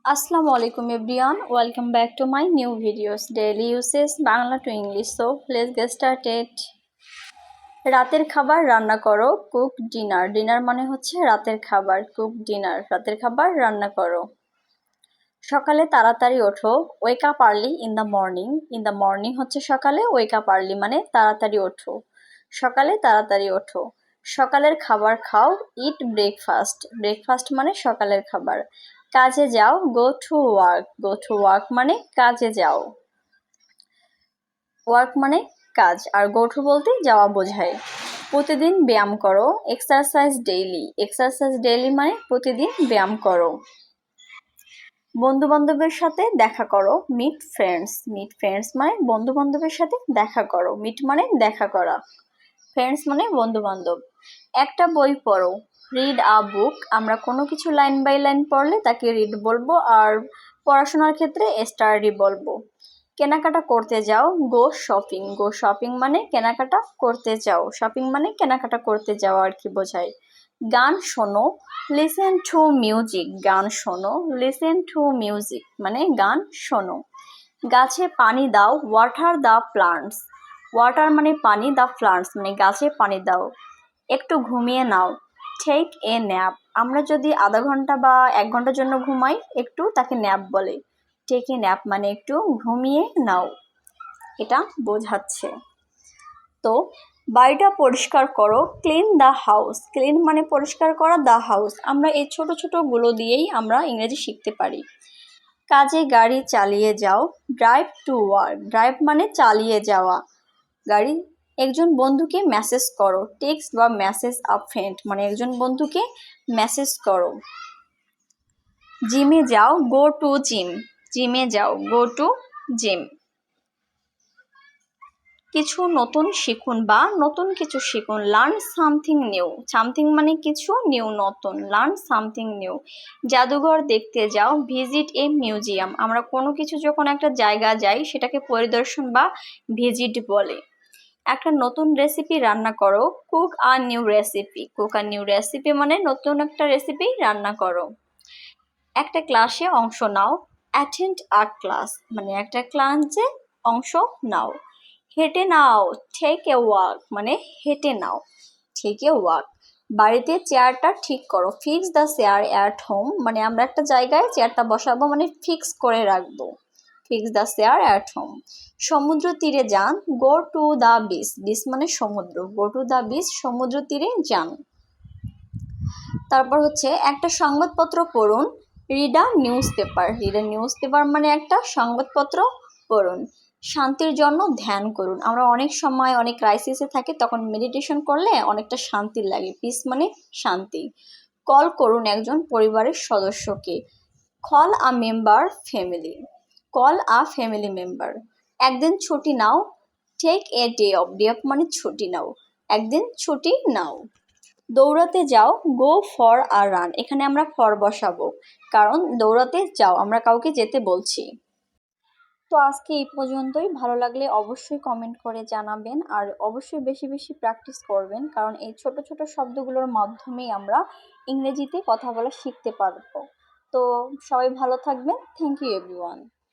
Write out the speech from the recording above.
Assalamu alaikum everyone, welcome back to my new videos, daily uses Bangla to English. So let's get started. রাতের খাবার রান্না করো, cook dinner. Dinner মানে হচ্ছে রাতের খাবার, কুক ডিনার, রাতের খাবার রান্না করো। সকালে তাড়াতাড়ি ওঠো, wake up early in the morning. In the morning হচ্ছে সকালে, ওয়েক আপ আর্লি মানে তাড়াতাড়ি ওঠো, সকালে তাড়াতাড়ি ওঠো। সকালের খাবার খাও, ইট ব্রেকফাস্ট। ব্রেকফাস্ট মানে সকালের খাবার। কাজে যাও, go to work. Go to work মানে কাজে যাও। ওয়ার্ক মানে কাজ, আর গো টু বলতে যাওয়া বোঝায়। প্রতিদিন ব্যায়াম করো, এক্সারসাইজ ডেইলি। এক্সারসাইজ ডেইলি মানে প্রতিদিন ব্যায়াম করো। বন্ধু বান্ধবের সাথে দেখা করো, মিট ফ্রেন্ডস। মিট ফ্রেন্ডস মানে বন্ধু বান্ধবের সাথে দেখা করো, মিট মানে দেখা করা, ফ্রেন্ডস মানে বন্ধু বান্ধব। একটা বই পড়ো, রিড আ বুক। আমরা কোনো কিছু লাইন বাই লাইন পড়লে তাকে রিড বলবো, আর পড়াশোনার ক্ষেত্রে স্টাডি বলবো। কেনাকাটা করতে যাও, গো শপিং। গো শপিং মানে কেনাকাটা করতে যাও, শপিং মানে কেনাকাটা করতে যাওয়া আর কি বোঝায়। গান শোনো, লিসেন টু মিউজিক। গান শোনো, লিসেন টু মিউজিক মানে গান শোনো। গাছে পানি দাও, ওয়াটার দ্য প্লান্টস। ওয়াটার মানে পানি, দ্য প্লান্টস মানে গাছে পানি দাও। একটু ঘুমিয়ে নাও, টেক এ ন্যাপ। আমরা যদি আধা ঘন্টা বা 1 ঘন্টার জন্য ঘুমাই একটু, তাকে ন্যাপ বলে। টেক এ ন্যাপ মানে একটু ঘুমিয়ে নাও, এটা বোঝাচ্ছে। তো বাড়িটা পরিষ্কার করো, ক্লিন দ্য হাউস। ক্লিন মানে পরিষ্কার করা, দ্য হাউস। আমরা এই ছোট ছোটগুলো দিয়েই আমরা ইংরেজি শিখতে পারি। কাজে গাড়ি চালিয়ে যাও, ড্রাইভ টু ওয়ার্ক। ড্রাইভ মানে চালিয়ে যাওয়া গাড়ি। একজন বন্ধুকে মেসেজ করো, টেক্সট বা মেসেজ আ ফ্রেন্ড মানে একজন বন্ধুকে মেসেজ করো। জিমে যাও, গো টু জিম। জিমে যাও, গো টু জিম। কিছু নতুন শিখুন বা নতুন কিছু শিখুন, লার্ন সামথিং নিউ। সামথিং মানে কিছু, নিউ নতুন, লার্ন সামথিং নিউ। জাদুঘর দেখতে যাও, ভিজিট এ মিউজিয়াম। আমরা কোনো কিছু যখন একটা জায়গা যাই সেটাকে পরিদর্শন বা ভিজিট বলে। একটা নতুন রেসিপি রান্না করো, cook a new recipe. Cook a new recipe মানে নতুন একটা রেসিপি রান্না করো। একটা ক্লাসে অংশ নাও, অ্যাটেন্ড আ ক্লাস মানে একটা ক্লাসে অংশ নাও। হেঁটে নাও, টেক এ ওয়াক মানে হেঁটে নাও, টেক এ ওয়াক। বাড়িতে চেয়ারটা ঠিক করো, fix the chair at home মানে আমরা একটা জায়গায় চেয়ারটা বসাবো মানে ফিক্স করে রাখবো, fix the chair at home. সমুদ্র তীরে যান, go to the beach. Beach মানে সমুদ্র, গো টু দ্য বিচ সমুদ্র তীরে যান। তারপর হচ্ছে একটা সংবাদপত্র পড়ুন, read a news paper. Read a news paper মানে একটা সংবাদপত্র পড়ুন। শান্তির জন্য ধ্যান করুন। আমরা অনেক সময় অনেক ক্রাইসিসে থাকি, তখন মেডিটেশন করলে অনেকটা শান্তি লাগে, পিস মানে শান্তি। কল করুন একজন পরিবারের সদস্যকে, call a member family. Call a family member. একদিন ছুটি নাও, take a day off. Day off মানে ছুটি নাও, একদিন ছুটি নাও। দৌড়াতে যাও, গো ফর আ রান। এখানে আমরা ফর বসাবো, কারণ দৌড়াতে যাও আমরা কাউকে যেতে বলছি। তো আজকে এই পর্যন্তই। ভালো লাগলে অবশ্যই কমেন্ট করে জানাবেন, আর অবশ্যই বেশি বেশি প্র্যাকটিস করবেন, কারণ এই ছোট ছোট শব্দগুলোর মাধ্যমেই আমরা ইংরেজিতে কথা বলা শিখতে পারবো। তো সবাই ভালো থাকবেন। Thank you everyone.